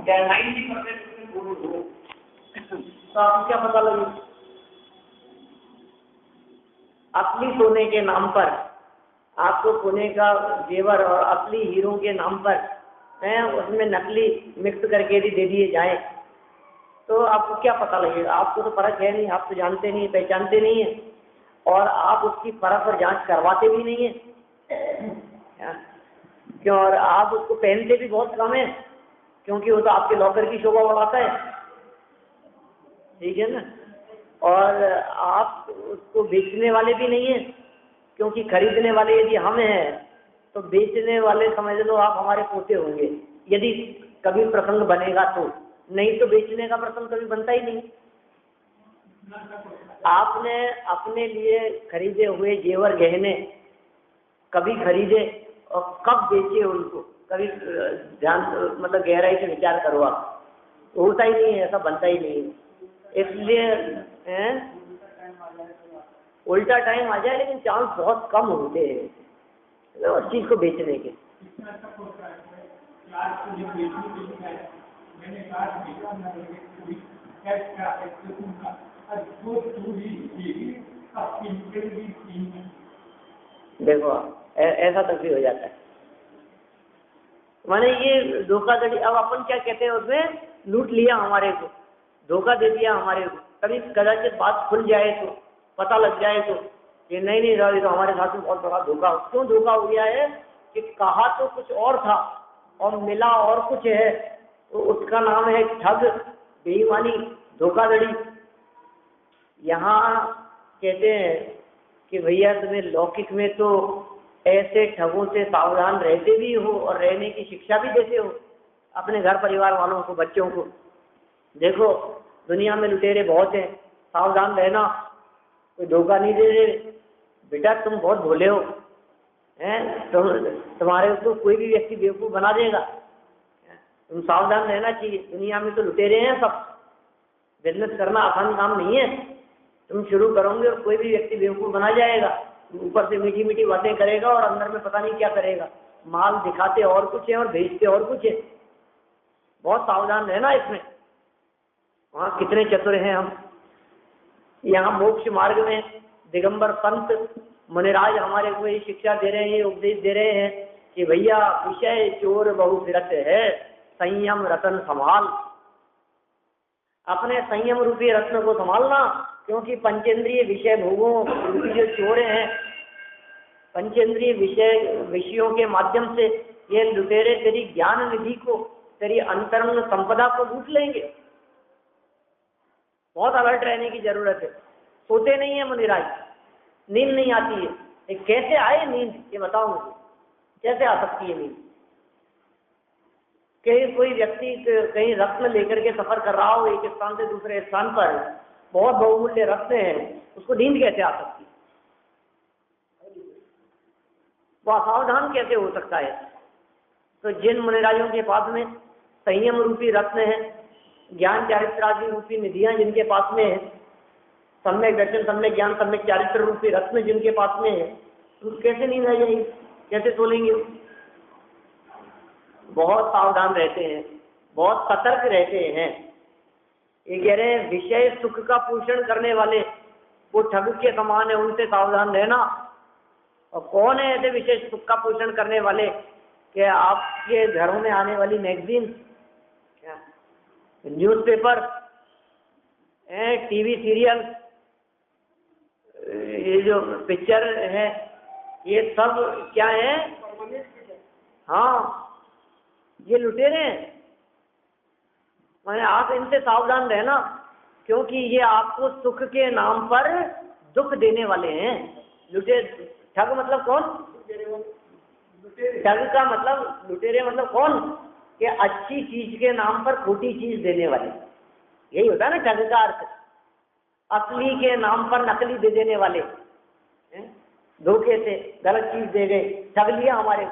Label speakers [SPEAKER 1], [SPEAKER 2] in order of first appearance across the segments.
[SPEAKER 1] चाहे 90% गोल्ड हो, तो आपको क्या पता लगे? असली सोने के नाम पर आपको सोने का जेवर और असली हीरो के नाम पर उसमें नकली मिक्स करके यदि दे दिए जाए तो आपको क्या पता लगेगा? आपको तो परख है नहीं, आप तो जानते नहीं, पहचानते नहीं है, और आप उसकी परख और जांच करवाते भी नहीं है। क्यों? और आप उसको पहनते भी बहुत कम है, क्योंकि वो तो आपके लॉकर की शोभा बढ़ाता है, ठीक है ना। और आप उसको बेचने वाले भी नहीं है, क्योंकि खरीदने वाले यदि हम हैं तो बेचने वाले समझ लो आप हमारे पोते होंगे, यदि कभी प्रसंग बनेगा तो, नहीं तो बेचने का प्रसंग कभी बनता ही नहीं। आपने अपने लिए खरीदे हुए जेवर गहने कभी खरीदे और कब बेचे उनको, कभी ध्यान मतलब गहराई से विचार करो आप, होता ही नहीं है, ऐसा बनता ही नहीं है। इसलिए उल्टा टाइम आ जाए, लेकिन चांस बहुत कम होते हैं उस चीज को बेचने के। देखो ऐसा तक भी हो जाता है, माने ये धोखाधड़ी। अब अपन क्या कहते हैं उसमें, लूट लिया हमारे को, धोखा दे दिया हमारे को। कभी कदाचित बात खुल जाए तो, पता लग जाए तो ये नहीं रहा, तो हमारे साथ में बहुत बड़ा धोखा। क्यों धोखा हो गया है कि कहा तो कुछ और था और मिला और कुछ है, तो उसका नाम है ठग, बेईमानी, धोखाधड़ी। यहाँ कहते हैं कि भैया तुम्हें लौकिक में तो ऐसे ठगों से सावधान रहते भी हो और रहने की शिक्षा भी देते हो अपने घर परिवार वालों को, बच्चों को। देखो दुनिया में लुटेरे बहुत हैं, सावधान रहना, कोई धोखा नहीं दे रहे। बेटा तुम बहुत भोले हो हैं, तुम्हारे को कोई भी व्यक्ति बेवकूफ़ बना देगा, तुम सावधान रहना चाहिए। दुनिया में तो लुटेरे हैं सब, बिजनेस करना आसान काम नहीं है। तुम शुरू करोगे और कोई भी व्यक्ति बेवकूफ़ बना जाएगा, ऊपर से मीठी मीठी बातें करेगा और अंदर में पता नहीं क्या करेगा। माल दिखाते और कुछ है और भेजते और कुछ है। बहुत सावधान रहना इसमें। वहाँ कितने चतुर हैं हम। यहाँ मोक्ष मार्ग में दिगंबर संत मुनिराज हमारे को ये शिक्षा दे रहे हैं, उपदेश दे रहे हैं कि भैया विषय चोर बहु फिरत है, संयम रतन संभाल। अपने संयम रूपी रत्न को संभालना, क्योंकि पंचेंद्रिय विषय भोगों रूपी जो चोर हैं, पंचेंद्रिय विषयों के माध्यम से ये लुटेरे तेरी ज्ञान निधि को, तेरी अंतरंग संपदा को लूट लेंगे। बहुत अलर्ट रहने की जरूरत है। सोते नहीं है मुनिराज, नींद नहीं आती है। ये कैसे आए नींद, ये बताओ मुझे, कैसे आ सकती है नींद? कहीं कोई व्यक्ति कहीं रत्न लेकर के सफर कर रहा हो एक स्थान से दूसरे स्थान पर, बहुत बहुमूल्य रत्न है, उसको नींद कैसे आ सकती है? वो असावधान कैसे हो सकता है? तो जिन मुनिराजों के पास में संयम रूपी रत्न है, ज्ञान चारित्रादि रूपी निधियां जिनके पास में है, सम्यक दर्शन, सम्यक ज्ञान, सम्यक चारित्र रूपी रत्न जिनके पास में है, तो कैसे नींद आ जाएगी, कैसे सो लेंगे? बहुत सावधान रहते हैं, बहुत सतर्क रहते हैं। ये कह रहे हैं विषय सुख का पोषण करने वाले वो ठग के समान है, उनसे सावधान रहना। और कौन है ऐसे विषय सुख का पोषण करने वाले? कि आपके घरों में आने वाली मैगजीन, न्यूज़पेपर, टीवी सीरियल, ये जो पिक्चर है, ये सब क्या है? हाँ, ये लुटेरे हैं। मैंने आप इनसे सावधान रहना, क्योंकि ये आपको सुख के नाम पर दुख देने वाले हैं। ठग मतलब कौन? ठग का मतलब, लुटेरे मतलब कौन? कि अच्छी चीज के नाम पर खोटी चीज देने वाले, यही होता है ना ठग का अर्थ। असली के नाम पर नकली दे देने वाले, धोखे से गलत चीज दे गए, ठग लिया हमारे।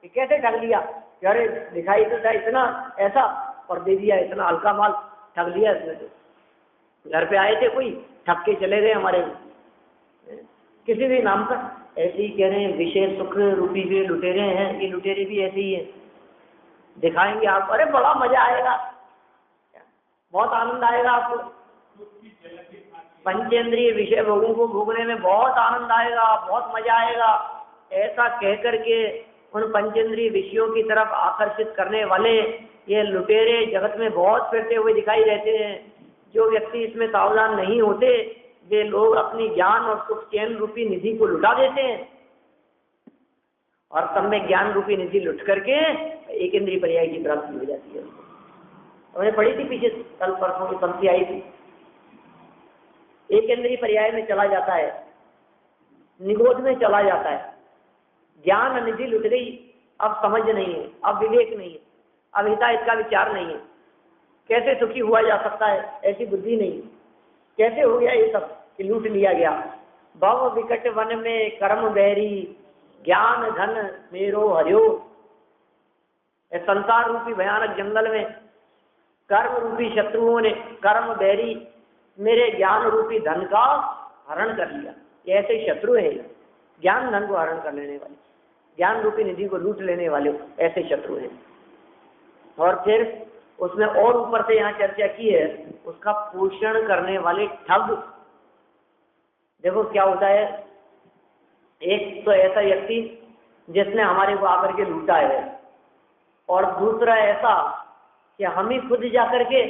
[SPEAKER 1] कैसे ठग लिया? अरे दिखाई तो था इतना ऐसा और दे दिया इतना हल्का माल, ठग लिया इसने। तो घर पे आए थे कोई, ठग के चले गए हमारे किसी भी नाम पर। ऐसे ही कह रहे हैं विषय सुख रूपी जो लुटेरे हैं, ये लुटेरे भी ऐसे ही है। दिखाएंगे आप, अरे बड़ा मजा आएगा, बहुत आनंद आएगा आपको। पंचेंद्रिय विषय भोगों को भोगने में बहुत आनंद आएगा, बहुत मजा आएगा। ऐसा कह करके उन पंचेंद्रिय विषयों की तरफ आकर्षित करने वाले ये लुटेरे जगत में बहुत फिरते हुए दिखाई देते हैं। जो व्यक्ति इसमें सावधान नहीं होते वे लोग अपनी ज्ञान और सुख चैन रूपी निधि को लुटा देते हैं, और तब में ज्ञान रूपी निधि लुट करके एक इंद्रिय पर्याय की प्राप्ति हो जाती है। हमने पढ़ी थी पीछे, कल परसों की पंक्ति आई थी। एक इंद्रिय पर्याय में चला जाता है, निगोद में चला जाता है, ज्ञान निधि लुट गई, अब समझ नहीं है, अब विवेक नहीं है, अब हिता इसका विचार नहीं है, कैसे सुखी हुआ जा सकता है ऐसी बुद्धि नहीं, कैसे हो गया ये सब कि लूट लिया गया। भव विकट वन में कर्म बैरी, ज्ञान धन मेरो हरियो। संसार रूपी भयानक जंगल में कर्म रूपी शत्रुओं ने, कर्म बैरी, मेरे ज्ञान रूपी धन का हरण कर लिया। ये ऐसे शत्रु है, ज्ञान धन को हरण कर लेने वाले, ज्ञान रूपी निधि को लूट लेने वाले ऐसे शत्रु हैं। और फिर उसमें और ऊपर से यहाँ चर्चा की है उसका पोषण करने वाले ठग। देखो क्या होता है, एक तो ऐसा व्यक्ति जिसने हमारे को आकर के लूटा है, और दूसरा ऐसा कि हम ही खुद जाकर के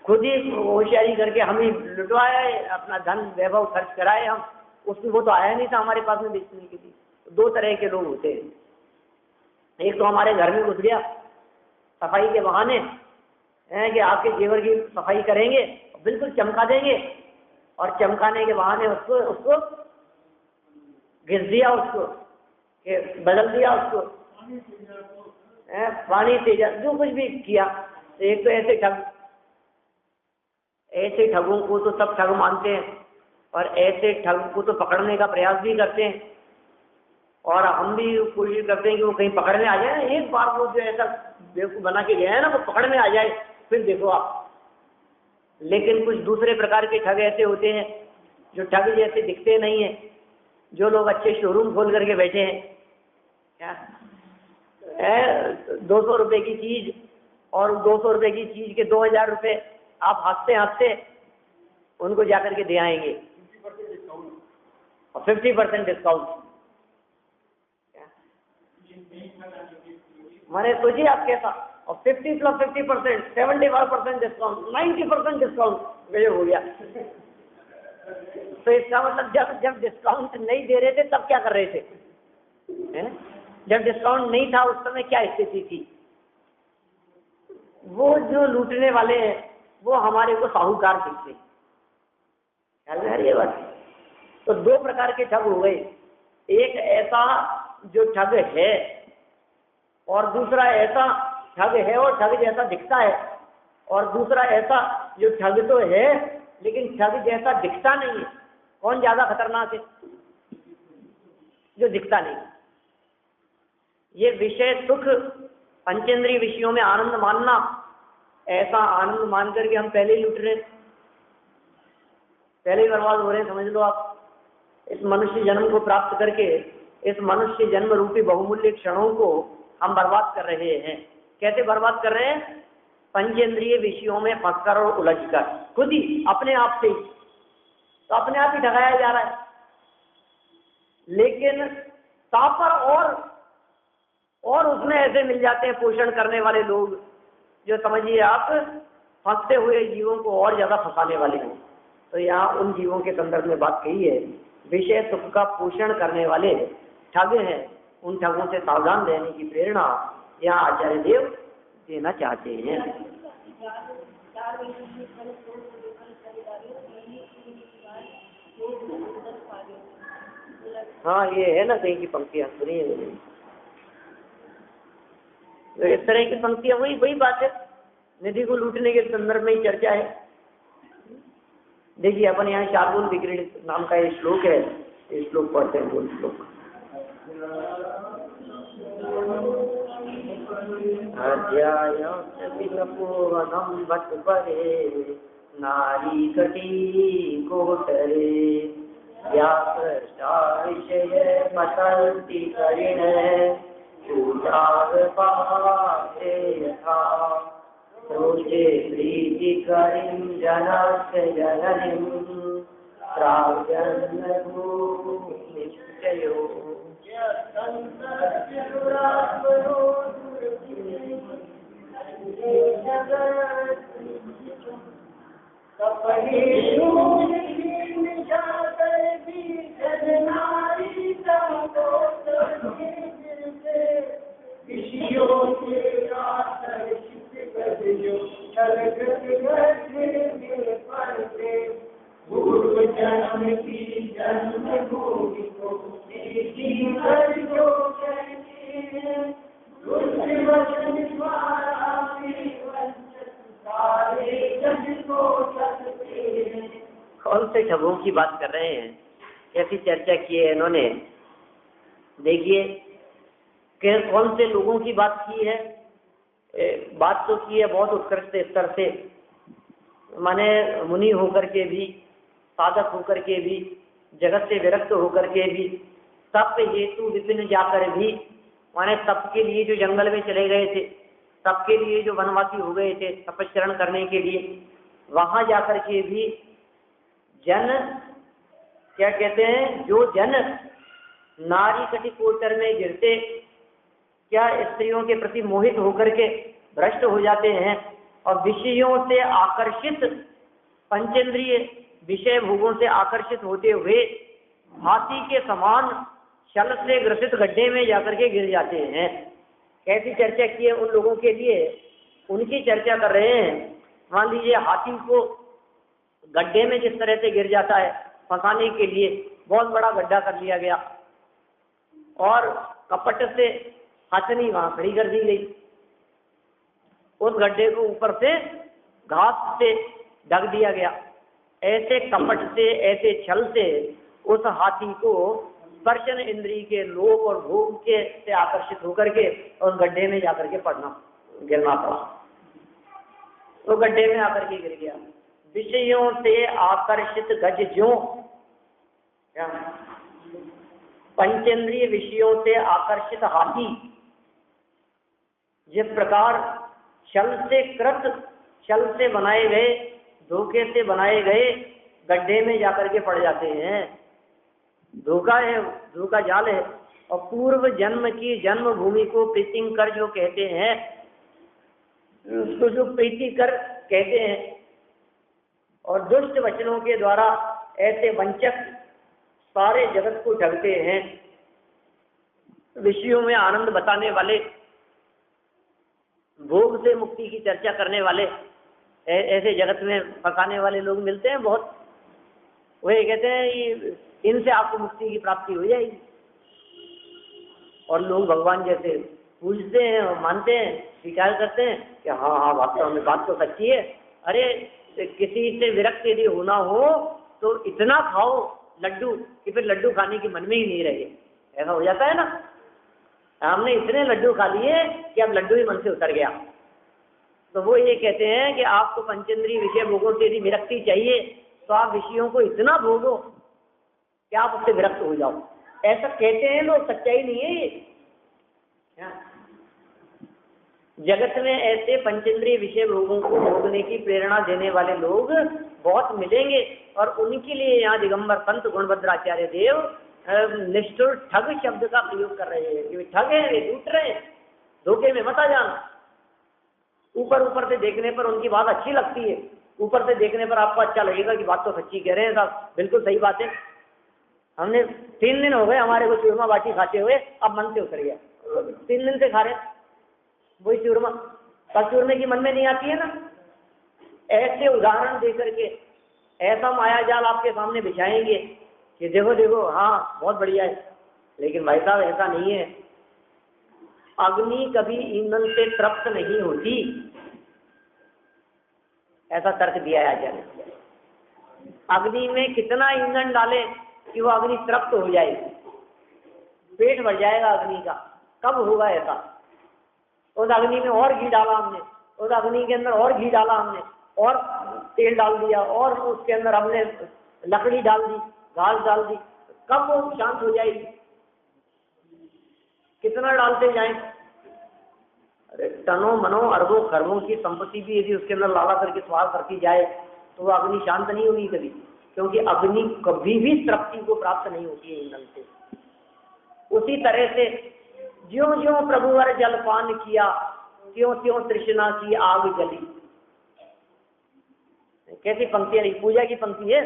[SPEAKER 1] खुद ही होशियारी करके हम ही लुटवाया है, अपना धन वैभव खर्च कराए हम, उसमें वो तो आया नहीं था हमारे पास में बेचने के लिए। दो तरह के लोग होते हैं, एक तो हमारे घर में घुस गया सफाई के बहाने है कि आपके जेवर की सफाई करेंगे, बिल्कुल चमका देंगे, और चमकाने के बहाने उसको घिस दिया, उसको बदल दिया, उसको पानी तेजा, जो कुछ भी किया। तो एक तो ऐसे ठगों को तो सब ठग मानते हैं, और ऐसे ठग को तो पकड़ने का प्रयास भी करते हैं, और हम भी कोशिश करते हैं कि वो कहीं पकड़ में आ जाए। एक बार वो जो ऐसा बेवकूफ बना के गया है ना, वो पकड़ में आ जाए, फिर देखो आप। लेकिन कुछ दूसरे प्रकार के ठग ऐसे होते हैं जो ठग जैसे दिखते नहीं है, जो लोग अच्छे शोरूम खोल करके बैठे हैं, क्या 200 रुपए की चीज, और 200 रुपए की चीज के 2000 रुपए आप हंसते हंसते उनको जाकर के दे आएंगे, और 50% डिस्काउंट। मैंने सोचिए आप कैसा, और 50 + 50%, 75% डिस्काउंट, 90% डिस्काउंट गजब हो गया। तो इसका मतलब जब डिस्काउंट नहीं दे रहे थे तब क्या कर रहे थे, है? जब डिस्काउंट नहीं था उस समय क्या स्थिति थी। वो जो लूटने वाले हैं वो हमारे को साहूकार दिखते, ख्याल में ये बात। तो दो प्रकार के ठग हो गए, एक ऐसा जो ठग है, और दूसरा ऐसा ठग है और ठग जैसा दिखता है, और दूसरा ऐसा जो ठग तो है लेकिन ठग जैसा दिखता नहीं है। कौन ज्यादा खतरनाक है? जो दिखता नहीं। ये विषय सुख, पंचेंद्रिय विषयों में आनंद मानना, ऐसा आनंद मान करके हम पहले ही लूट रहे, पहले ही बर्बाद हो रहे हैं, समझ लो आप। इस मनुष्य जन्म को प्राप्त करके इस मनुष्य जन्म रूपी बहुमूल्य क्षणों को हम बर्बाद कर रहे हैं। कैसे बर्बाद कर रहे हैं? पंचेंद्रिय विषयों में फंसकर और उलझकर, खुद ही अपने आप से ही, तो अपने आप ही ठगाया जा रहा है। लेकिन तापर और उसमें ऐसे मिल जाते हैं पोषण करने वाले लोग, जो समझिए आप फंसते हुए जीवों को और ज्यादा फंसाने वाले हैं। तो यहाँ उन जीवों के संदर्भ में बात कही है, विषय सुख का पोषण करने वाले ठग हैं, उन ठगों से सावधान रहने की प्रेरणा यहाँ आचार्य देव देना चाहते हैं। हाँ, ये है ना कहीं की पंक्तियां सुनिए, तो इस तरह की पंक्तियां वही बात है, निधि को लूटने के संदर्भ में ही चर्चा है। देखिए अपन यहाँ शार्दूल विक्रीडित नाम का एक श्लोक है, इस श्लोक पढ़ते हैं। बोल श्लोक अध्यायपूर्वनम भट परे नारी कटी कोटरे व्यापृष्टा विषय पतंति करिण चूडार पाते यथा रोचे प्रीतिकरीं जनस्य जननीं प्राजन्मभूमिश्चयो कौन से ठगों की बात कर रहे हैं, कैसी चर्चा की है इन्होंने। देखिए कि कौन से लोगों की बात की है। बात तो की है बहुत उत्कृष्ट स्तर से, माने मुनि होकर के भी, साधक होकर के भी, जगत से विरक्त होकर के भी, तप हेतु विपिन जाकर भी, माने तप के लिए जो जंगल में चले गए थे, तप के लिए जो वनवासी हो गए थे तपस्चरण करने के लिए, वहां जाकर के भी जन क्या कहते हैं, जो जन नारी कटि कोचर में गिरते, क्या स्त्रियों के प्रति मोहित होकर के भ्रष्ट हो जाते हैं और विषयों से आकर्षित, पंचेंद्रिय विषय भोगों से आकर्षित होते हुए हाथी के समान छल से ग्रसित गड्ढे में जाकर के गिर जाते हैं। कैसी चर्चा की है उन लोगों के लिए, उनकी चर्चा कर रहे हैं। मान लीजिए हाथी को गड्ढे में जिस तरह से गिर जाता है, फंसाने के लिए बहुत बड़ा गड्ढा कर लिया गया और कपट से हथनी वहां खड़ी कर दी गई। उस गड्ढे को ऊपर से घास से ढक दिया गया। ऐसे कपट से, ऐसे छल से उस हाथी को स्पर्शन इंद्री के लोभ और भोग के से आकर्षित होकर के और गड्ढे में जाकर के गिरना पड़ा। तो गड्ढे में आकर के गिर गया। विषयों से आकर्षित गज ज्यों, पंचेंद्रिय विषयों से आकर्षित हाथी जिस प्रकार छल से कृत, छल से बनाए गए, धोखे से बनाए गए गड्ढे में जाकर के पड़ जाते हैं। धोखा है, धोखा जाल है। और पूर्व जन्म की जन्मभूमि को प्रीतिकर जो कहते हैं, उसको जो प्रीतिकर कहते हैं, और दुष्ट वचनों के द्वारा ऐसे वंचक सारे जगत को ठगते हैं। विषयों में आनंद बताने वाले, भोग से मुक्ति की चर्चा करने वाले, ऐसे जगत में फंसाने वाले लोग मिलते हैं बहुत। वे कहते हैं इनसे आपको मुक्ति की प्राप्ति हो जाएगी, और लोग भगवान जैसे पूजते हैं और मानते हैं, स्वीकार करते हैं कि हाँ हाँ वास्तव में बात तो सच्ची है। अरे किसी से विरक्त यदि होना हो तो इतना खाओ लड्डू कि फिर लड्डू खाने की मन में ही नहीं रहे। ऐसा हो जाता है ना, हमने इतने लड्डू खा लिए कि अब लड्डू ही मन से उतर गया। तो वो ये कहते हैं कि आपको पंचेंद्रिय विषय भोगों से यदि विरक्ति चाहिए तो आप विषयों को इतना भोगो कि आप उससे विरक्त हो जाओ। ऐसा कहते हैं लोग, सच्चाई नहीं है ये। जगत में ऐसे पंचेंद्रिय विषय भोगों को भोगने की प्रेरणा देने वाले लोग बहुत मिलेंगे, और उनके लिए यहाँ दिगंबर पंत गुणभद्राचार्य देव निष्ठुर ठग शब्द का प्रयोग कर रहे हैं। वे ठग हैं, वे लूट रहे हैं, धोखे में मत आ जाना। ऊपर ऊपर से देखने पर उनकी बात अच्छी लगती है, ऊपर से देखने पर आपको अच्छा लगेगा कि बात तो सच्ची कह रहे हैं साहब, बिल्कुल सही बात है। हमने 3 दिन हो गए हमारे को चूरमा बाटी खाते हुए, अब मन से उतर गया। 3 दिन से खा रहे वही चूरमा, पर चूरमे की मन में नहीं आती है ना। ऐसे उदाहरण दे करके ऐसा माया जाल आपके सामने बिछाएंगे कि देखो देखो हाँ बहुत बढ़िया है, लेकिन भाई साहब ऐसा नहीं है। अग्नि कभी ईंधन से तृप्त नहीं होती, ऐसा तर्क दिया है आचार्य। अग्नि में कितना ईंधन डाले कि वो अग्नि तृप्त हो जाए, पेट भर जाएगा अग्नि का, कब होगा ऐसा? उस अग्नि में और घी डाला हमने, उस अग्नि के अंदर और घी डाला हमने, और तेल डाल दिया, और उसके अंदर हमने लकड़ी डाल दी, घास डाल दी, कब वो शांत हो जाएगी? कितना डालते जाएं? अरे टनों मनों अरबों खरबों की संपत्ति भी यदि उसके अंदर लाला करके स्वार करती जाए तो वह अग्नि शांत नहीं होगी कभी, क्योंकि अग्नि कभी भी तृप्ति को प्राप्त नहीं होती है ईंधन से। उसी तरह से ज्यों ज्यों प्रभुवर जलपान किया त्यों त्यों तृष्णा की आग जली। कैसी पंक्ति है, पूजा की पंक्ति है।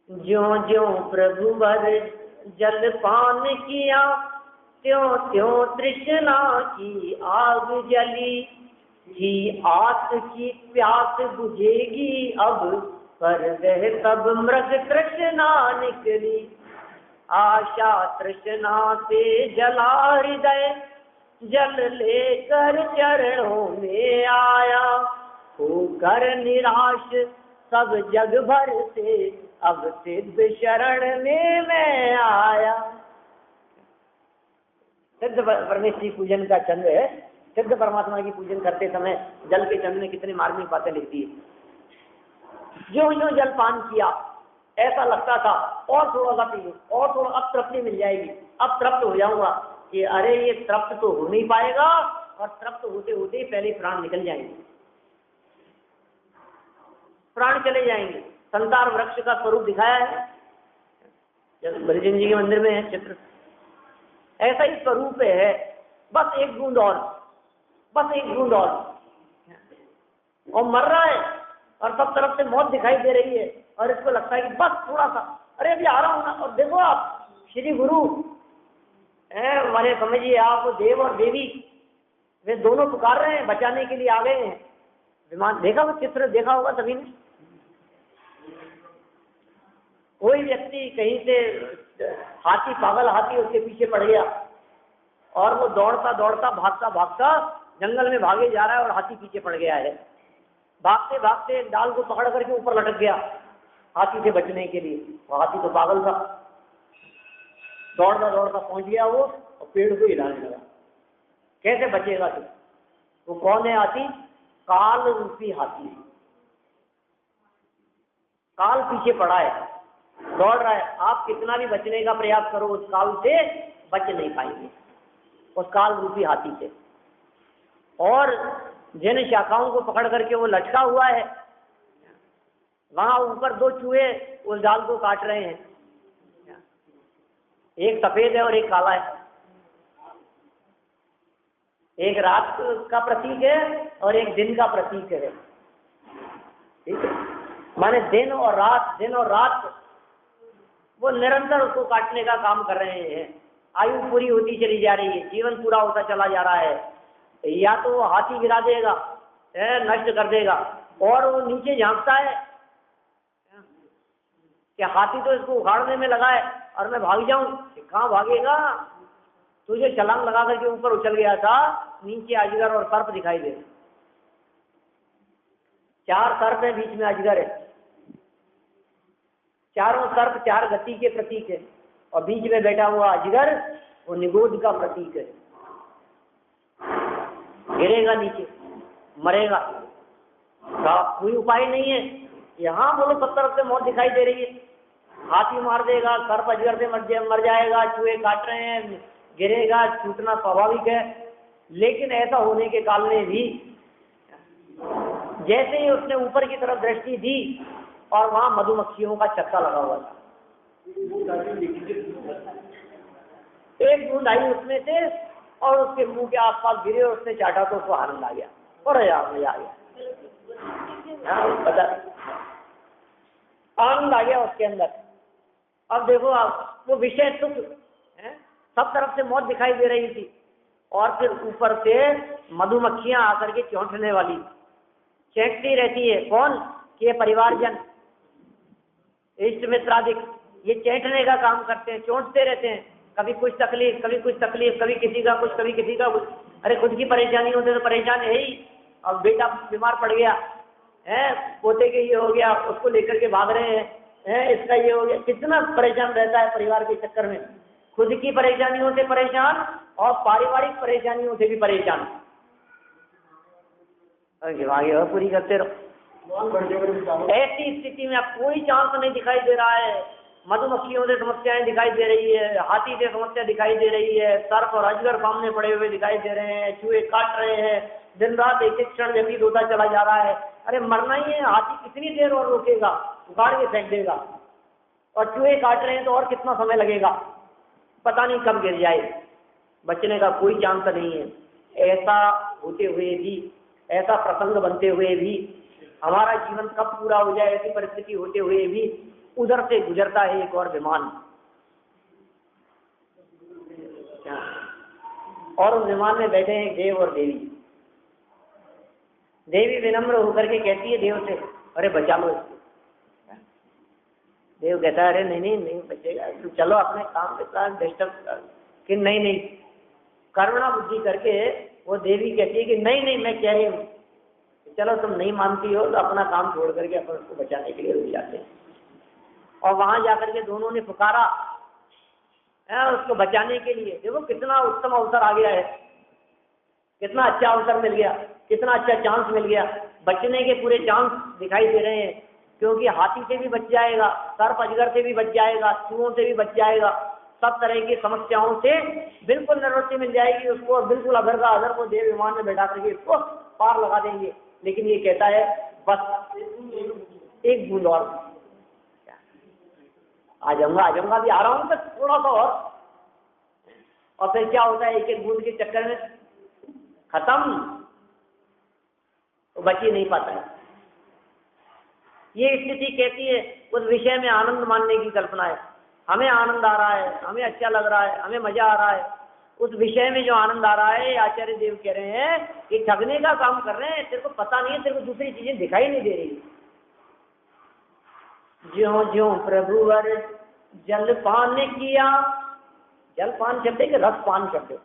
[SPEAKER 1] ज्यों ज्यों प्रभुवर जलपान किया त्यों त्यों तृष्णा की आग जली। ही आस की प्यास बुझेगी अब पर वह तब मृग तृष्णा निकली। आशा तृष्णा से जला हृदय जल लेकर चरणों में आया। होकर निराश सब जग भर से अब सिद्ध शरण में मैं आया। सिद्ध परमेश्वरी पूजन का चंद है। सिद्ध परमात्मा की पूजन करते समय जल के चंद में कितनी मार्मिक बातें लिखती है। जो जो जल पान किया ऐसा लगता था और थोड़ा सा पी लूं और थोड़ा, अब तृप्ति मिल जाएगी, अब तृप्त हो जाऊंगा। कि अरे ये तृप्त तो हो नहीं पाएगा और तृप्त होते होते पहले प्राण निकल जाएंगे, प्राण चले जाएंगे। संसार वृक्ष का स्वरूप दिखाया है बलिचंद जी के मंदिर में है चित्र, ऐसा ही स्वरूप है। बस एक बूंद और, बस एक बूंद और मर रहा है और सब तरफ से मौत दिखाई दे रही है और इसको लगता है कि बस थोड़ा सा, अरे अभी आ रहा हूं ना। और देखो आप श्री गुरु माने समझिए आप देव और देवी वे दोनों पुकार रहे हैं, बचाने के लिए आ गए हैं। विमान देखा, वो चित्र देखा होगा सभी ने। कोई व्यक्ति कहीं से हाथी, पागल हाथी उसके पीछे पड़ गया और वो दौड़ता दौड़ता भागता भागता जंगल में भागे जा रहा है और हाथी पीछे पड़ गया है। भागते भागते एक डाल को पकड़ करके ऊपर लटक गया हाथी से बचने के लिए। वो हाथी तो पागल था, दौड़ता दौड़ता पहुंच गया वो और पेड़ को हिलाने लगा। कैसे बचेगा तू? वो कौन है हाथी? काल रूपी हाथी। काल पीछे पड़ा है, दौड़ रहा है। आप कितना भी बचने का प्रयास करो उस काल से बच नहीं पाएंगे, उस काल रूपी हाथी से। और जिन शाखाओं को पकड़ करके वो लटका हुआ है वहां ऊपर दो चूहे उस डाल को काट रहे हैं, एक सफेद है और एक काला है। एक रात का प्रतीक है और एक दिन का प्रतीक है। ठीक है, माने दिन और रात वो निरंतर उसको काटने का काम कर रहे हैं। आयु पूरी होती चली जा रही है, जीवन पूरा होता चला जा रहा है। या तो वो हाथी गिरा देगा, नष्ट कर देगा, और वो नीचे झांकता है कि हाथी तो इसको उखाड़ने में लगा है और मैं भाग जाऊं। कहाँ भागेगा? तुझे छलांग लगा करके ऊपर उछल गया था, नीचे अजगर और सर्प दिखाई दे। 4 सर्प है, बीच में अजगर है। चारों सर्प 4 गति के प्रतीक है और बीच में बैठा हुआ अजगर वो निगोध का प्रतीक है। गिरेगा नीचे, मरेगा, कोई उपाय नहीं है। यहाँ बोलो सब तरफ से मौत दिखाई दे रही है। हाथी मार देगा, सर्प अजगर से मर जाएगा, चूहे काट रहे हैं, गिरेगा, छूटना स्वाभाविक है। लेकिन ऐसा होने के काल में भी जैसे ही उसने ऊपर की तरफ दृष्टि दी और वहां मधुमक्खियों का छत्ता लगा हुआ था, एक बूंद आई उसमें से और उसके मुंह के आसपास गिरे और उसने चाटा तो उसको आनंद आ गया और मजा आ गया। आनंद आ गया उसके अंदर। अब देखो आप, वो विषय सुख है, सब तरफ से मौत दिखाई दे रही थी और फिर ऊपर से मधुमक्खियां आकर के चौंकने वाली चैंकती रहती है। कौन? के परिवारजन, इष्ट मित्रादिक, ये चैंटने का काम करते हैं, चोंटते रहते हैं। कभी कुछ तकलीफ, कभी कुछ तकलीफ, कभी किसी का कुछ, कभी किसी का कुछ। अरे खुद की परेशानी होते तो परेशान है ही। अब बेटा बीमार पड़ गया है, पोते के ये हो गया, उसको लेकर के भाग रहे हैं, इसका ये हो गया। कितना परेशान रहता है परिवार के चक्कर में। खुद की परेशानियों से परेशान और पारिवारिक परेशानियों से भी परेशान। आगे पूरी करते रहो। ऐसी स्थिति में अब कोई चांस नहीं दिखाई दे रहा है मधुमक्खियों से समस्याएं दिखाई दे रही है, हाथी से समस्या दिखाई दे रही है, सर्प और अजगर सामने पड़े हुए दिखाई दे रहे हैं, चूहे काट रहे हैं, दिन रात एक एक क्षण व्यतीत होता चला जा रहा है। अरे मरना ही है, हाथी कितनी देर और रोकेगा, उखाड़ के फेंक देगा। और चूहे काट रहे हैं तो और कितना समय लगेगा, पता नहीं कब गिर जाए, बचने का कोई चांस नहीं है। ऐसा होते हुए भी, ऐसा प्रसंग बनते हुए भी, हमारा जीवन कब पूरा हो जाए, ऐसी परिस्थिति होते हुए भी उधर से गुजरता है एक और विमान, और उस विमान में बैठे हैं देव और देवी। देवी विनम्र होकर के कहती है देव से, अरे बचा लो इसको। देव कहता है, अरे नहीं नहीं नहीं बचेगा, तुम चलो अपने काम के साथ डिस्टर्ब। कि नहीं नहीं, करुणा बुद्धि करके वो देवी कहती है कि नहीं नहीं मैं कह रही हूँ, चलो तुम नहीं मानती हो तो अपना काम छोड़ करके अपन उसको बचाने के लिए रुक जाते हैं। और वहां जाकर के दोनों ने पुकारा उसको बचाने के लिए। देखो कितना उत्तम अवसर आ गया है, कितना अच्छा अवसर मिल गया, कितना अच्छा चांस मिल गया। बचने के पूरे चांस दिखाई दे रहे हैं, क्योंकि हाथी से भी बच जाएगा, सर्प अजगर से भी बच जाएगा, चूहों से भी बच जाएगा, सब तरह की समस्याओं से बिल्कुल निवृत्ति मिल जाएगी उसको, और बिल्कुल अधर का अधर को देव विमान में बैठा करके इसको पार लगा देंगे। लेकिन ये कहता है बस एक बूंद और, आ जाऊंगा भी, आ रहा हूं बस थोड़ा सा और फिर क्या होता है, एक एक बूंद के चक्कर में खत्म, तो बच ही नहीं पाता है। ये स्थिति कहती है उस विषय में आनंद मानने की कल्पना है। हमें आनंद आ रहा है, हमें अच्छा लग रहा है, हमें मजा आ रहा है, उस विषय में जो आनंद आ रहा है, आचार्य देव कह रहे हैं कि ठगने का काम कर रहे हैं, तेरे को पता नहीं है, तेरे को दूसरी चीजें दिखाई नहीं दे रही। ज्यों ज्यों प्रभुवर जलपान किया, जलपान शब्द है कि रसपान शब्द?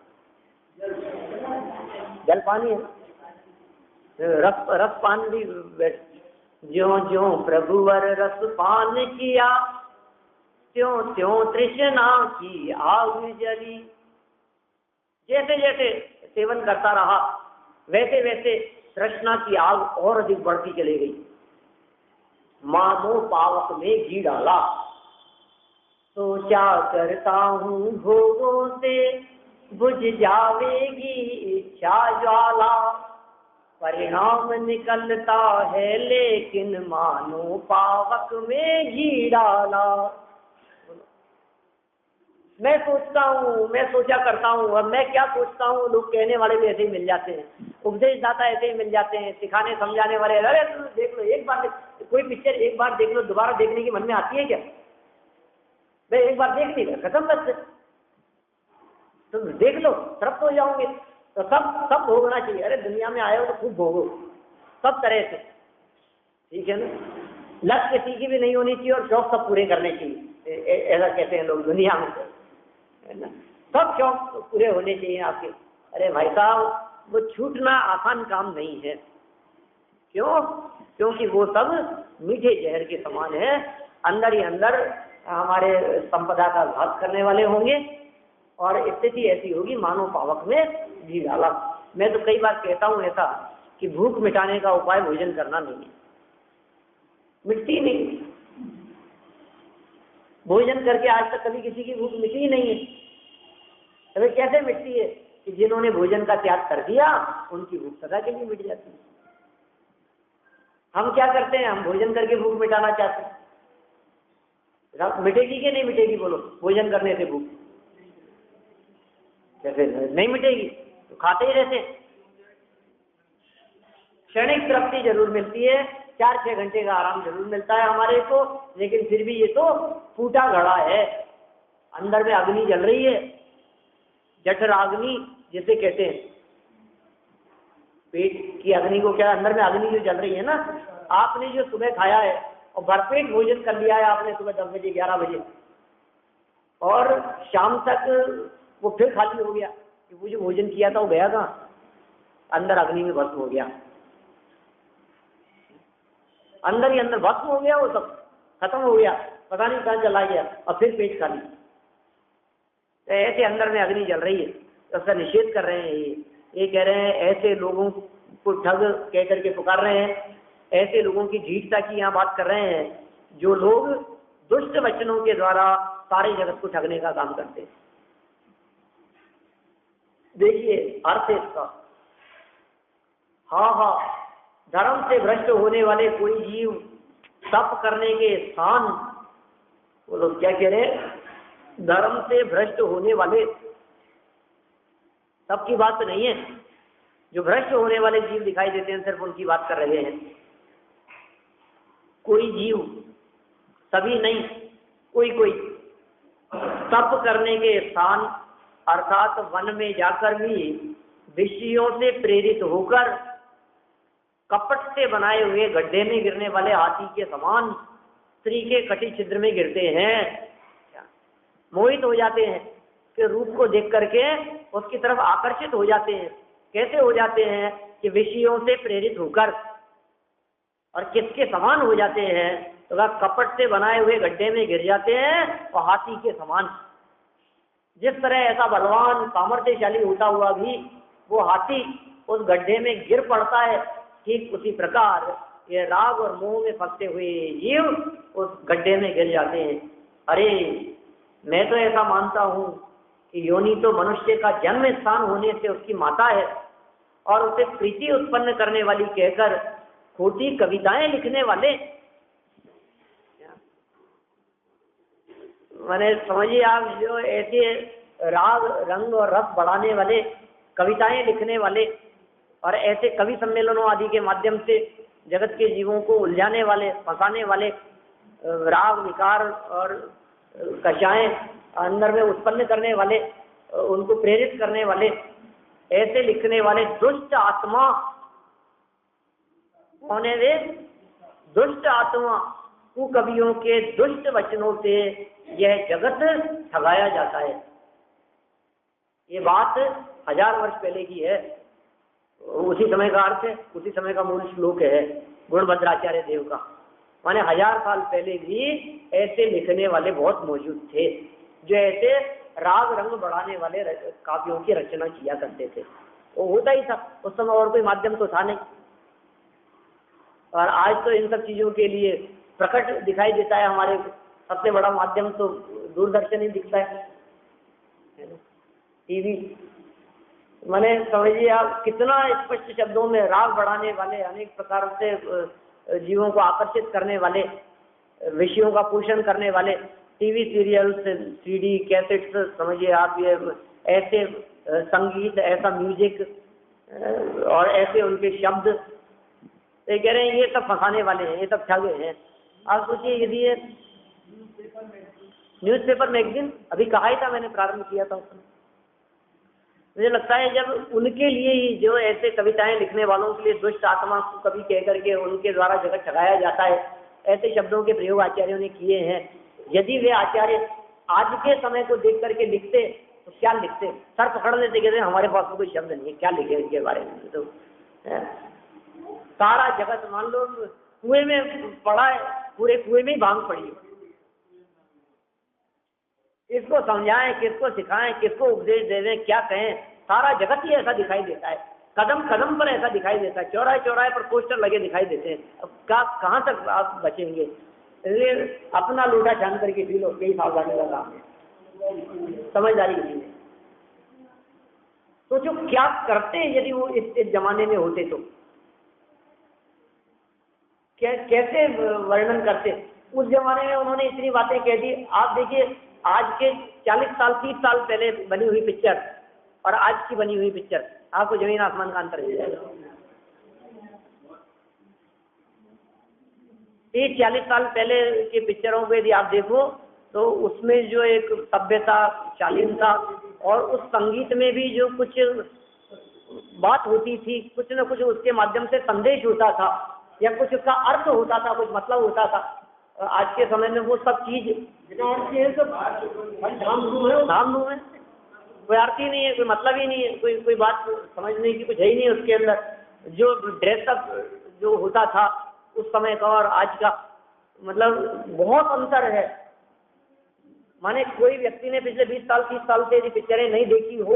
[SPEAKER 1] जलपान ही है, रसपान भी। ज्यों ज्यों प्रभुवर रसपान किया, त्यों त्यों तृष्णा की आग जली। जैसे जैसे सेवन करता रहा, वैसे वैसे तृष्णा की आग और अधिक बढ़ती चली गई। मानो पावक में घी डाला, सोचा करता हूँ भोगों से बुझ जावेगी इच्छा ज्वाला। परिणाम निकलता है लेकिन मानो पावक में घी डाला। मैं सोचता हूँ, मैं सोचा करता हूँ, और मैं क्या सोचता हूँ, लोग कहने वाले भी ऐसे ही मिल जाते हैं, उपदेशदाता ऐसे ही मिल जाते हैं, सिखाने समझाने वाले। अरे तुम देख लो, एक बार कोई पिक्चर एक बार देख लो, दोबारा देखने की मन में आती है क्या? भाई एक बार देख ली खत्म, बस तुम देख लो तृप्त हो जाओगे। तो सब भोगना चाहिए। अरे दुनिया में आए हो तो खूब भोगो, सब तरह से, ठीक है ना। लत किसी की भी नहीं होनी चाहिए और शौक सब पूरे करने चाहिए, ऐसा कहते हैं लोग दुनिया में, है ना। सब शौक पूरे होने चाहिए आपके। अरे भाई साहब, वो छूटना आसान काम नहीं है। क्यों? क्योंकि वो सब मीठे जहर के समान है, अंदर ही अंदर हमारे संपदा का घात करने वाले होंगे, और स्थिति ऐसी होगी मानो पावक में घी डाला। मैं तो कई बार कहता हूँ ऐसा कि भूख मिटाने का उपाय भोजन करना नहीं है, मिटती नहीं। भोजन करके आज तक कभी किसी की भूख मिटी ही नहीं है। अरे कैसे मिटती है? कि जिन्होंने भोजन का त्याग कर दिया उनकी भूख सदा के लिए मिट जाती है। हम क्या करते हैं? हम भोजन करके भूख मिटाना चाहते हैं। मिटेगी कि नहीं मिटेगी? बोलो, भोजन करने से भूख कैसे नहीं मिटेगी? तो खाते ही रहते। क्षणिक तृप्ति जरूर मिलती है, 4-6 घंटे का आराम जरूर मिलता है हमारे को, लेकिन फिर भी ये तो फूटा घड़ा है, अंदर में अग्नि जल रही है, जठराग्नि जिसे कहते हैं। पेट की अग्नि को क्या, अंदर में अग्नि जो जल रही है ना। आपने जो सुबह खाया है और भरपेट भोजन कर लिया है आपने सुबह 10 बजे 11 बजे, और शाम तक वो फिर खाली हो गया, कि वो जो भोजन किया था वो गया कहाँ? अंदर अग्नि में भस्म हो गया, अंदर ही अंदर भस्म हो गया, वो सब खत्म हो गया, पता नहीं कहाँ चला गया, और फिर पेट खाली। तो ऐसे अंदर में अग्नि जल रही है, तो उसका निषेध कर रहे हैं। ये कह रहे हैं ऐसे लोगों को ठग कह करके पुकार रहे हैं, ऐसे लोगों की झीठता की यहाँ बात कर रहे हैं जो लोग दुष्ट वचनों के द्वारा सारे जगत को ठगने का काम करते हैं। देखिए अर्थ इसका, हाँ, धर्म से भ्रष्ट होने वाले कोई जीव तप करने के स्थान, वो लोग क्या कह रहे हैं, धर्म से भ्रष्ट होने वाले, तप की बात तो नहीं है, जो भ्रष्ट होने वाले जीव दिखाई देते हैं सिर्फ उनकी बात कर रहे हैं। कोई जीव, सभी नहीं, कोई तप करने के स्थान अर्थात वन में जाकर भी विषयों से प्रेरित होकर कपट से बनाए हुए गड्ढे में गिरने वाले हाथी के समान स्त्री के कटी छिद्र में गिरते हैं, मोहित हो जाते हैं कि रूप को देख करके उसकी तरफ आकर्षित हो जाते हैं। कैसे हो जाते हैं कि विषयों से प्रेरित होकर, और किसके समान हो जाते हैं, तो वह कपट से बनाए हुए गड्ढे में गिर जाते हैं और हाथी के समान। जिस तरह ऐसा बलवान सामर्थ्यशाली होता हुआ भी वो हाथी उस गड्ढे में गिर पड़ता है, ठीक उसी प्रकार ये राग और मोह में फंसे हुए जीव उस गड्ढे में गिर जाते हैं। अरे मैं तो ऐसा मानता हूँ कि योनि तो मनुष्य का जन्म स्थान होने से उसकी माता है, और उसे प्रीति उत्पन्न करने वाली कहकर खोटी कविताएं लिखने वाले, मैंने समझिए आप, जो ऐसे राग रंग और रस बढ़ाने वाले कविताएं लिखने वाले और ऐसे कवि सम्मेलनों आदि के माध्यम से जगत के जीवों को उलझाने वाले, फंसाने वाले, राग विकार और कषाएं अंदर में उत्पन्न करने वाले, उनको प्रेरित करने वाले, ऐसे लिखने वाले दुष्ट आत्मा कौन है वे? दुष्ट आत्मा कुकवियों के दुष्ट वचनों से यह जगत ठगाया जाता है। ये बात 1000 वर्ष पहले की है, उसी समय का अर्थ है, उसी समय का मूल श्लोक है गुणभद्राचार्य देव का। माने 1000 साल पहले भी ऐसे लिखने वाले बहुत मौजूद थे, जो ऐसे राग रंग बढ़ाने वाले काव्यों की रचना किया करते थे। वो होता ही था, उस समय और कोई माध्यम तो था नहीं। और आज तो इन सब चीजों के लिए प्रकट दिखाई देता है, हमारे सबसे बड़ा माध्यम तो दूरदर्शन ही दिखता है, टीवी। मैंने समझिए आप, कितना स्पष्ट शब्दों में राग बढ़ाने वाले, अनेक प्रकार से जीवों को आकर्षित करने वाले, विषयों का पोषण करने वाले टीवी सीरियल्स, सीडी, कैसेट्स, समझिए आप, ये ऐसे संगीत, ऐसा म्यूजिक और ऐसे उनके शब्द, ये कह रहे हैं ये सब फंसाने वाले हैं, ये सब ठगे हैं। आप सोचिए यदि ये न्यूज़पेपर मैगजीन अभी कहा ही था, मैंने प्रारंभ किया था उसमें, मुझे लगता है जब उनके लिए ही, जो ऐसे कविताएं लिखने वालों के लिए दुष्ट आत्मा को कवि कह करके उनके द्वारा जगत ठगाया जाता है, ऐसे शब्दों के प्रयोग आचार्यों ने किए हैं। यदि वे आचार्य आज के समय को देख करके लिखते तो क्या लिखते? सर पकड़ लेते, कहते हमारे पास तो कोई शब्द नहीं है, क्या लिखे इनके बारे में। तो सारा जगत मान लो कुएं में पड़ा है, पूरे कुएं में ही भांग पड़ी है। किसको समझाएं, किसको सिखाएं, किसको उपदेश दे दें, क्या कहें? सारा जगत ही ऐसा दिखाई देता है, कदम कदम पर ऐसा दिखाई देता है, चौराहे चौराहे पर पोस्टर लगे दिखाई देते हैं। अब क्या, कहाँ तक आप बचेंगे? इसलिए अपना लोटा छान करके पी लो, यही सावधानी का काम है, समझदारी नहीं है। तो जो क्या करते हैं यदि वो इस जमाने में होते तो कैसे वर्णन करते? उस जमाने में उन्होंने इतनी बातें कह दी। आप देखिए, आज के 40 साल 30 साल पहले बनी हुई पिक्चर और आज की बनी हुई पिक्चर, आपको जमीन आसमान का अंतर मिल जाएगा। 30-40 साल पहले की पिक्चरों को यदि आप देखो तो उसमें जो एक सभ्यता, शालीनता और उस संगीत में भी जो कुछ बात होती थी, कुछ न कुछ उसके माध्यम से संदेश होता था या कुछ उसका अर्थ होता था, कुछ मतलब होता था। आज के समय में वो सब चीज धाम धूम है, कोई अर्थ ही नहीं है, कोई मतलब ही नहीं है, कोई बात समझने की कुछ है ही नहीं उसके अंदर। जो ड्रेसअप जो होता था उस समय का और आज का, मतलब बहुत अंतर है। माने कोई व्यक्ति ने पिछले 20 साल 30 साल से यदि पिक्चरें नहीं देखी हो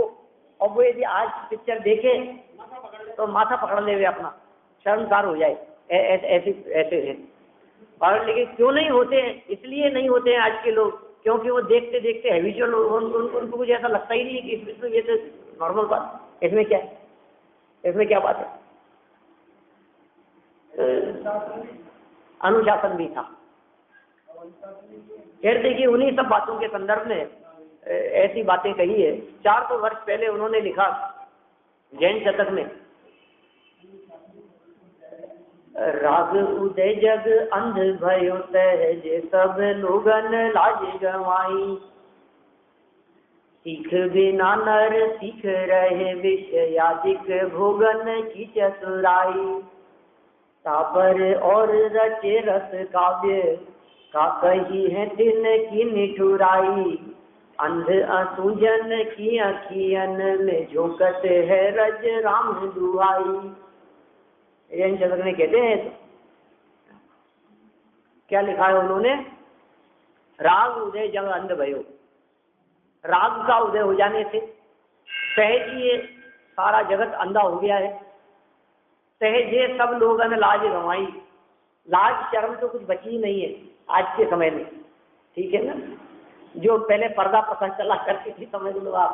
[SPEAKER 1] और वो यदि आज पिक्चर देखे तो माथा पकड़ ले अपना, शर्मसार हो जाए, ऐसे हैं। और लेकिन क्यों नहीं होते हैं? इसलिए नहीं होते हैं आज के लोग, क्योंकि वो देखते देखते हैबिचुअल, उनको कुछ ऐसा लगता ही नहीं है कि इसमें तो ये तो नॉर्मल बात, इसमें क्या है, इसमें क्या बात है। अनुशासन भी था। फिर देखिए उन्हीं सब बातों के संदर्भ में ऐसी बातें कही है। 400 वर्ष पहले उन्होंने लिखा जैन शतक में, राग उदय जग अंध भयो सहज सब लोगन लाज गवाई, सीख बिना नर सीख रहे विषयादिक भोगन की चतुराई, तापर और रचे रस काव्य का कही है दिन की निठुराई, अंध असुजन की अखियन में झोंकत है रज राम दुहाई। जैन शतक में कहते हैं क्या लिखा है उन्होंने, राग उदय जग अंध भयो, राग का उदय हो जाने से सहज ही ये सारा जगत अंधा हो गया है, सहज ये सब लोगों ने लाज गंवाई, लाज शर्म तो कुछ बची ही नहीं है आज के समय में, ठीक है ना। जो पहले पर्दा पसंद चला करती थी, समझ लो आप,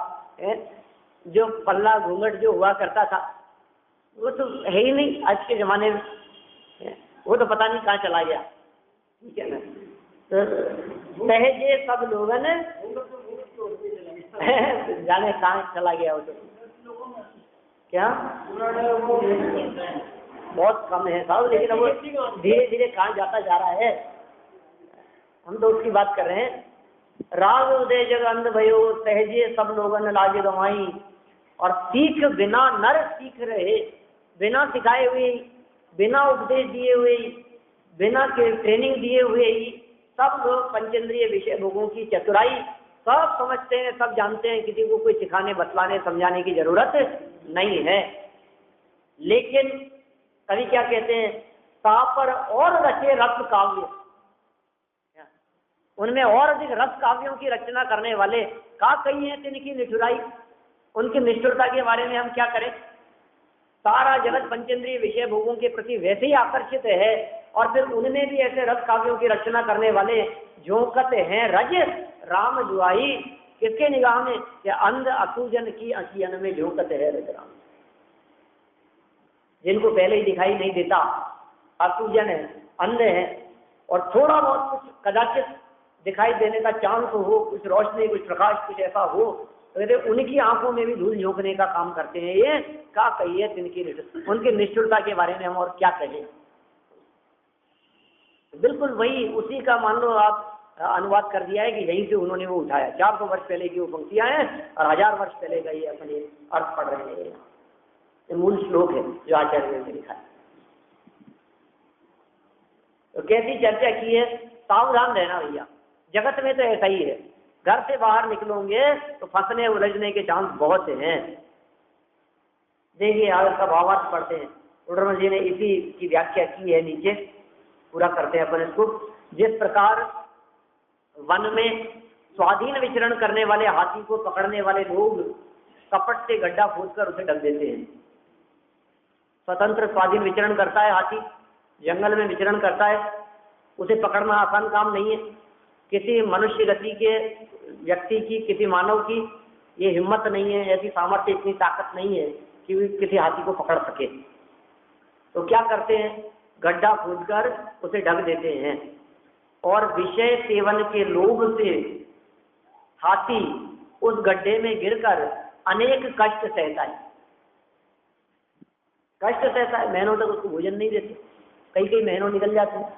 [SPEAKER 1] जो पल्ला घूंघट जो हुआ करता था वो तो है ही नहीं आज के जमाने में, वो तो पता नहीं कहाँ चला गया, ठीक है ना। तो सहजे सब लोगों ने जाने कहाँ चला गया वो, तो क्या बहुत कम है साहब, लेकिन अब धीरे धीरे कहाँ जाता जा रहा है, हम तो उसकी बात कर रहे हैं। राग उदय जग अंध भयो सहजे सब लोगों ने लाज गंवाई, और सीख बिना नर सीख रहे, बिना सिखाए हुए, बिना उपदेश दिए हुए, बिना ट्रेनिंग दिए हुए ही सब लोग पंचेंद्रिय विषय भोगों की चतुराई सब समझते हैं, सब जानते हैं, किसी को कोई सिखाने बतलाने समझाने की जरूरत नहीं है। लेकिन कवि क्या कहते हैं, तापर और रचे रस काव्य, उनमें और अधिक रस काव्यों की रचना करने वाले का कही है तिनकी निठुराई, उनकी निष्ठुरता के बारे में हम क्या करें। सारा जगत पंचेंद्रिय विषय भोगों के प्रति वैसे ही आकर्षित है, और फिर उनमें भी ऐसे रस काव्यों की रचना करने वाले झोंकत हैं रज राम जुआई, किसके निगाह में, कि अंध असूजन की अखियन में झोंकत है रज राम, जिनको पहले ही दिखाई नहीं देता, असूजन है, अंध है, और थोड़ा बहुत कुछ कदाचित दिखाई देने का चांस हो, कुछ रोशनी, कुछ प्रकाश, कुछ ऐसा हो, तो उनकी आंखों में भी धूल झोंकने का काम करते हैं। ये क्या कहिए तिनकी उनकी निष्ठुरता के बारे में हम और क्या कहें। बिल्कुल वही उसी का मान लो आप अनुवाद कर दिया है कि यहीं से उन्होंने वो उठाया। 400 वर्ष पहले की वो पंक्तियां हैं और 1000 वर्ष पहले का ये अपने अर्थ पढ़ रहे हैं। ये मूल श्लोक है जो आचार्य ने लिखा है। तो कैसी चर्चा की है, सावधान रहना भैया, जगत में तो ऐसा ही है, घर से बाहर निकलोगे तो फंसने उलझने के चांस बहुत हैं। देखिए आज का भावार्थ पढ़ते हैं, उडरमल जी ने इसी की व्याख्या की है, नीचे पूरा करते हैं अपन इसको। जिस प्रकार वन में स्वाधीन विचरण करने वाले हाथी को पकड़ने वाले लोग कपट से गड्ढा खोदकर उसे ढक देते हैं। स्वतंत्र स्वाधीन विचरण करता है हाथी, जंगल में विचरण करता है, उसे पकड़ना आसान काम नहीं है। किसी मनुष्य गति के व्यक्ति की, किसी मानव की ये हिम्मत नहीं है, ऐसी सामर्थ्य, इतनी ताकत नहीं है कि वे किसी हाथी को पकड़ सके। तो क्या करते हैं, गड्ढा खोदकर उसे ढक देते हैं, और विषय सेवन के लोभ से हाथी उस गड्ढे में गिरकर अनेक कष्ट सहता है। कष्ट सहता है, महीनों तक उसको भोजन नहीं देते, कई महीनों निकल जाते हैं,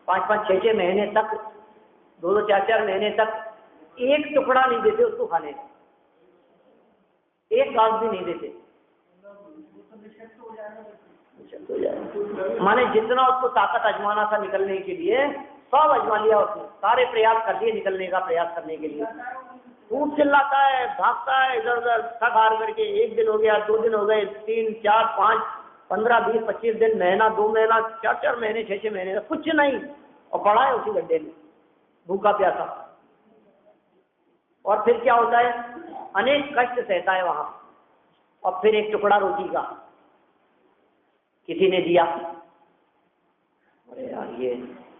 [SPEAKER 1] 5-5, 6-6 महीने तक, 2-2, 4-4 महीने तक एक टुकड़ा नहीं देते उसको खाने, एक घास भी नहीं देते। माने जितना उसको ताकत आजमाना था निकलने के लिए सब आजमा लिया उसने, सारे प्रयास कर लिए निकलने का प्रयास करने के लिए। खूब चिल्लाता है, भागता है इधर उधर, थक हार करके 1 दिन हो गया, 2 दिन हो गए, 3, 4, 5, 15, 20, 25 दिन, महीना, 2 महीना, 4-4 महीने, 6-6 महीने, कुछ नहीं, और पड़ा है उसी गड्ढे में भूखा प्यासा। और फिर क्या होता है, अनेक कष्ट सहता है वहां, और फिर एक टुकड़ा रोटी का किसी ने दिया, अरे यार ये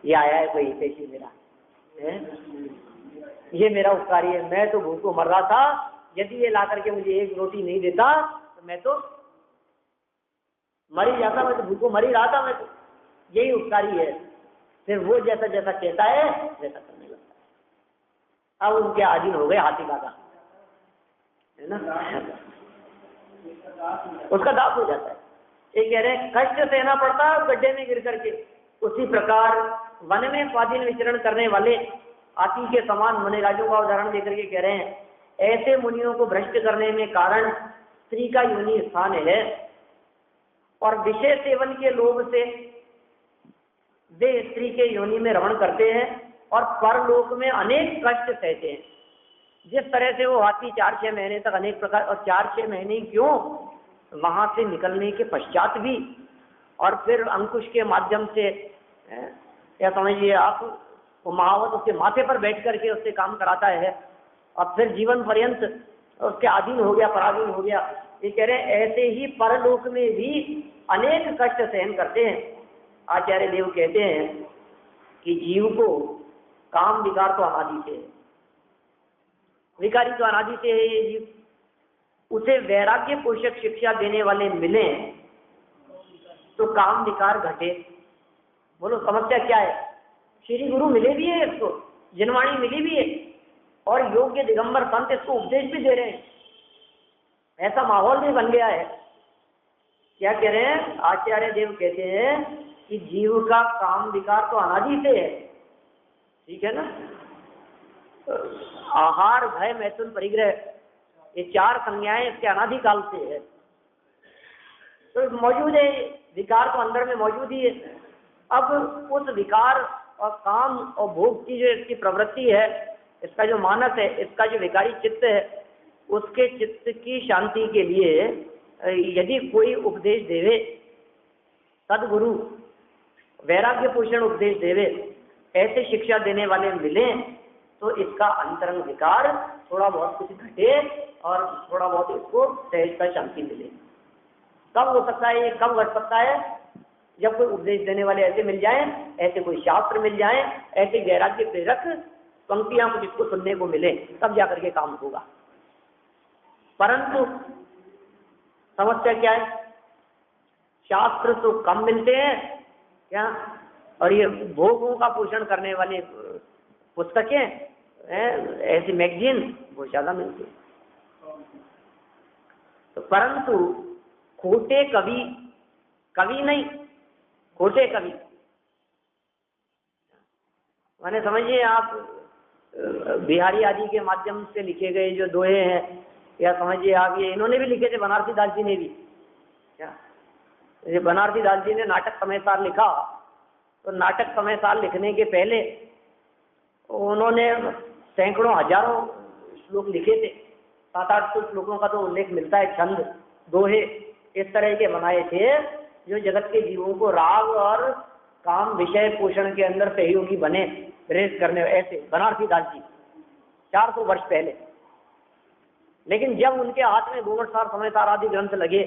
[SPEAKER 1] ये आया है कोई हितैषी मेरा है? ये मेरा उपकारी है, मैं तो भूख को मर रहा था, यदि ये ला करके मुझे एक रोटी नहीं देता तो मैं तो मर ही जाता, मैं तो भूख को मर ही रहा था, मैं तो यही उपकारी है। फिर वो जैसा जैसा कहता है वैसा करने लगता है। अब उनके अधीन हो गए हाथी दादा, है ना, उसका दास हो जाता है। ये कह रहे हैं कष्ट सहना पड़ता है गड्ढे में गिर करके, उसी प्रकार वन में स्वाधीन विचरण करने वाले हाथी के समान मुनिराजों का उदाहरण देकर के कह रहे हैं, ऐसे मुनियों को भ्रष्ट करने में कारण स्त्री का योनि स्थान है, और विषय सेवन के लोभ से वे स्त्री के योनि में रमण करते हैं और परलोक में अनेक कष्ट सहते हैं। जिस तरह से वो हाथी 4-6 महीने तक अनेक प्रकार, और 4-6 महीने क्यों, वहां से निकलने के पश्चात भी, और फिर अंकुश के माध्यम से, या समझिए आप, वो महावत उसके माथे पर बैठ करके उससे काम कराता है, और फिर जीवन पर्यंत उसके अधीन हो गया, पराधीन हो गया। ये कह रहे हैं ऐसे ही परलोक में भी अनेक कष्ट सहन करते हैं। आचार्य देव कहते हैं कि जीव को काम विकार तो अनादि से है, विकारी तो अनादि से है ये जीव, उसे वैराग्य पोषक शिक्षा देने वाले मिले तो काम विकार घटे। बोलो समस्या क्या है? श्री गुरु मिले भी है, इसको जिनवाणी मिली भी है, और योग्य दिगंबर संत इसको उपदेश भी दे रहे हैं, ऐसा माहौल भी बन गया है। क्या कह रहे हैं? आचार्य देव कहते हैं कि जीव का काम विकार तो अनादि से है, ठीक है ना। आहार भय मैथुन परिग्रह, ये 4 संज्ञाएं इसके अनादि काल से है, तो मौजूद है, विकार तो अंदर में मौजूद ही है। अब उस विकार और काम और भोग की जो इसकी प्रवृत्ति है, इसका जो मानस है, इसका जो विकारी चित्त है, उसके चित्त की शांति के लिए यदि कोई उपदेश देवे, सदगुरु वैराग्य पोषण उपदेश देवे, ऐसे शिक्षा देने वाले मिले, तो इसका अंतरंग विकार थोड़ा बहुत कुछ घटे और थोड़ा बहुत इसको सहजता शांति मिले। कब हो सकता है ये, कब घट सकता है? जब कोई उपदेश देने वाले ऐसे मिल जाएं, ऐसे कोई शास्त्र मिल जाएं, ऐसे वैराग्य प्रेरक पंक्तियां जिसको सुनने को मिले, तब जाकर के काम होगा। परंतु समस्या क्या है? शास्त्र तो कम मिलते हैं क्या, और ये भोगों का पोषण करने वाले पुस्तकें, ऐसी मैगजीन वो ज्यादा मिलती है। तो परंतु खोटे कवि, कवि नहीं खोटे कवि, माने समझिए आप बिहारी आदि के माध्यम से लिखे गए जो दोहे हैं, या समझिए आप ये इन्होंने भी लिखे थे, बनारसी दास जी ने भी, क्या ये बनारसी दास जी ने नाटक समयसार लिखा, तो नाटक समयसार लिखने के पहले उन्होंने सैकड़ों हजारों श्लोक लिखे थे, 700-800 श्लोकों का तो उल्लेख मिलता है, छंद दोहे इस तरह के बनाए थे जो जगत के जीवों को राग और काम विषय पोषण के अंदर सहयोगी बने, प्रेरित करने, ऐसे बनारसी दास जी 400 वर्ष पहले। लेकिन जब उनके हाथ में गोवटसार समयसार आदि ग्रंथ लगे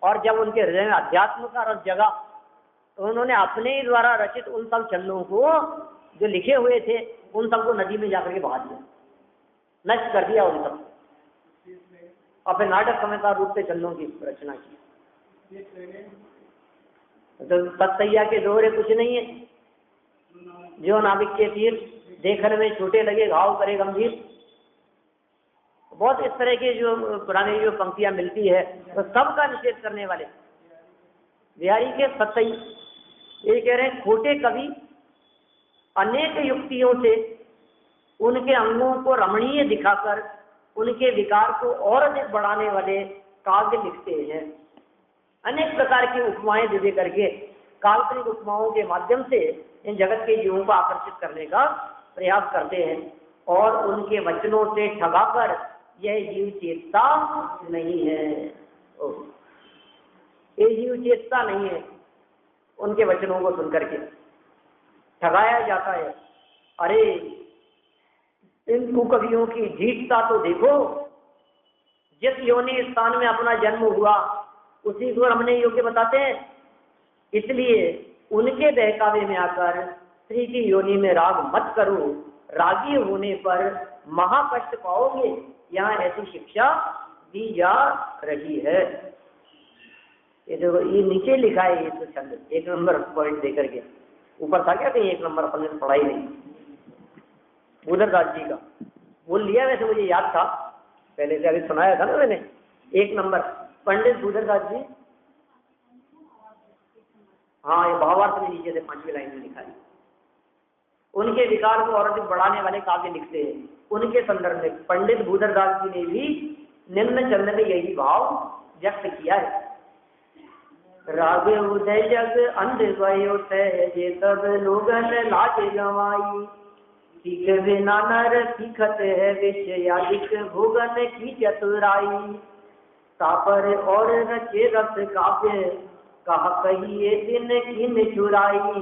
[SPEAKER 1] और जब उनके हृदय में अध्यात्म का रस जगा, तो उन्होंने अपने ही द्वारा रचित उन सब छंदों को जो लिखे हुए थे उन सबको नदी में जाकर के बहा दिया, नष्ट कर दिया उन सब, और फिर नाटक समयसार रूप से छंदों की रचना की। तो सतसैया के दोहरे कुछ नहीं है, जो नाविक के तीर देखने में छोटे लगे घाव करे गंभीर, बहुत इस तरह के जो पुरानी जो पंक्तियां मिलती है, तो सबका निषेध करने वाले बिहारी के सतसैया ये कह रहे हैं खोटे कवि अनेक युक्तियों से उनके अंगों को रमणीय दिखाकर उनके विकार को और अधिक बढ़ाने वाले काव्य लिखते हैं। अनेक प्रकार की उपमाएं दे करके, काल्पनिक उपमाओं के माध्यम से इन जगत के जीवों को आकर्षित करने का प्रयास करते हैं, और उनके वचनों से ठगाकर यह जीव चेतता नहीं है, ये जीव चेतता नहीं है, उनके वचनों को सुनकर के ठगाया जाता है। अरे इन कुकवियों की ढीठता तो देखो, जिस योनि स्थान में अपना जन्म हुआ उसी को हमने योग्य बताते हैं, इसलिए उनके बहकावे में आकर स्त्री की योनि में राग मत करो, रागी होने पर महाकष्ट पाओगे। यहाँ ऐसी शिक्षा दी जा रही है। ये देखो, ये नीचे लिखा है, ये तो छंद 1 नंबर पॉइंट देकर के। ऊपर था क्या कहीं 1 नंबर, अपन ने पढ़ाई नहीं। भूधरदास जी का बोल लिया, वैसे मुझे याद था पहले से, अभी सुनाया था ना मैंने। 1 नंबर पंडित भूधरदास जी। हाँ, ये भावार्थ में नीचे से 5वीं लाइन में लिखा है। उनके विकार को और अधिक बढ़ाने वाले काव्य लिखते हैं। उनके संदर्भ में पंडित भूधरदास जी ने भी निम्न चंद में यही भाव व्यक्त किया है। राग उदय जग अंध भयो जे सब लोगन लाज गवाई, सीख बिना नर सीखत है विषयादिक भोगन की चतुराई। तापर और रचे रस काव्य कहा कहिए दिन की निचुराई,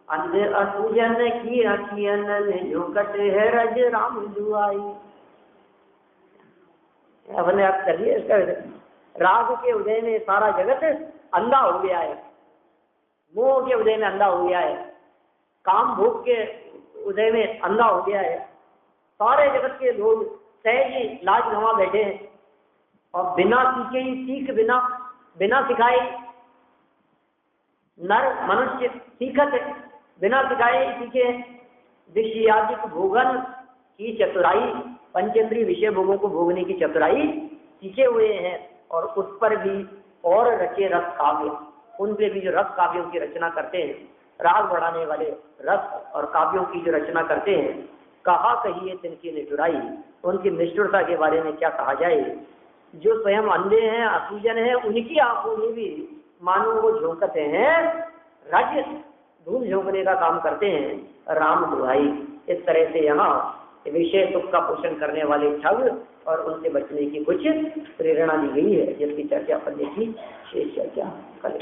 [SPEAKER 1] अंध असुजन की अखियन में झोंकट है रज राम दुआई। अपने आप करिए इसका। राग के उदय में सारा जगत अंधा हो गया है, मोह के उदय में अंधा हो गया है, काम भोग के उदय में अंधा हो गया है। सारे जगत के लोग सहज ही लाज गंवा बैठे हैं और बिना सीखे ही, सीख बिना सिखाए नर मनुष्य सीखत बिना सिखाए ही सीखे विषयादिक भोगन की चतुराई, पंचेंद्रीय विषय भोगों को भोगने की चतुराई सीखे हुए हैं। और उस पर भी और रचे रस काव्य, उन पे भी जो रस काव्यों की रचना करते हैं, राग बढ़ाने वाले रस और काव्यों की जो रचना करते हैं, कहा कहिए तिनकी निठुराई, उनकी निष्ठुरता के बारे में क्या कहा जाए। जो स्वयं अंधे हैं, असूजन हैं, उनकी आंखों में भी मानो वो झोंकते हैं, राज्य धूल झोंकने का काम करते हैं राम दुहाई। इस तरह से यहाँ विषय सुख का पोषण करने वाले ठग और उनसे बचने की कुछ प्रेरणा दी गई है, जिसकी चर्चा अपन देखी। शेष चर्चा कल।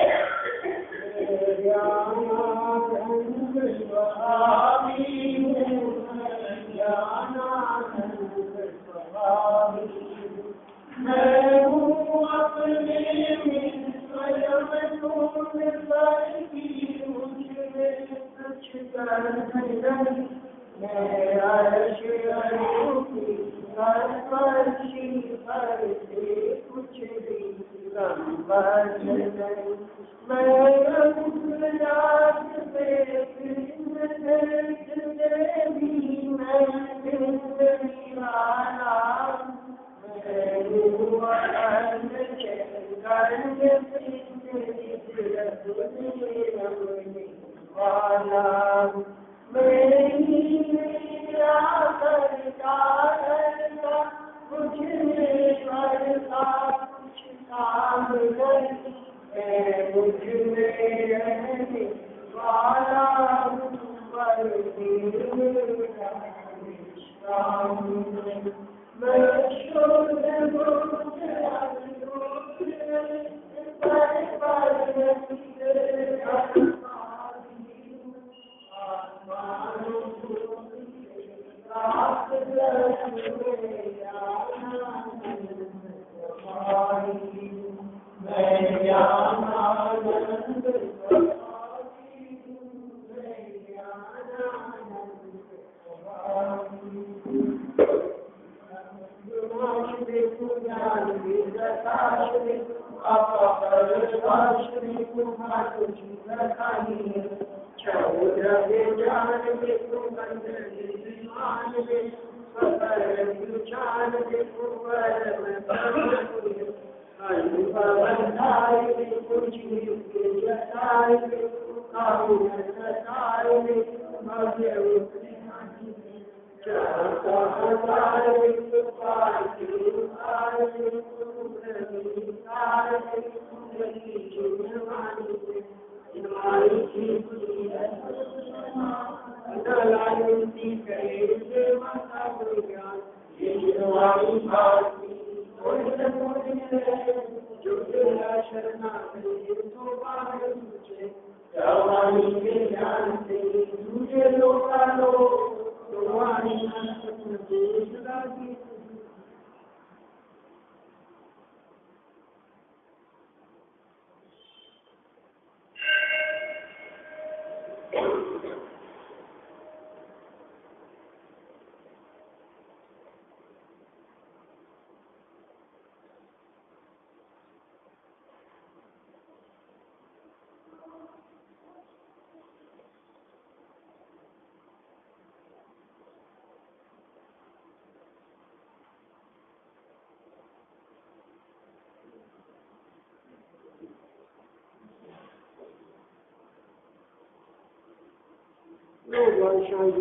[SPEAKER 2] लोग भाई शायद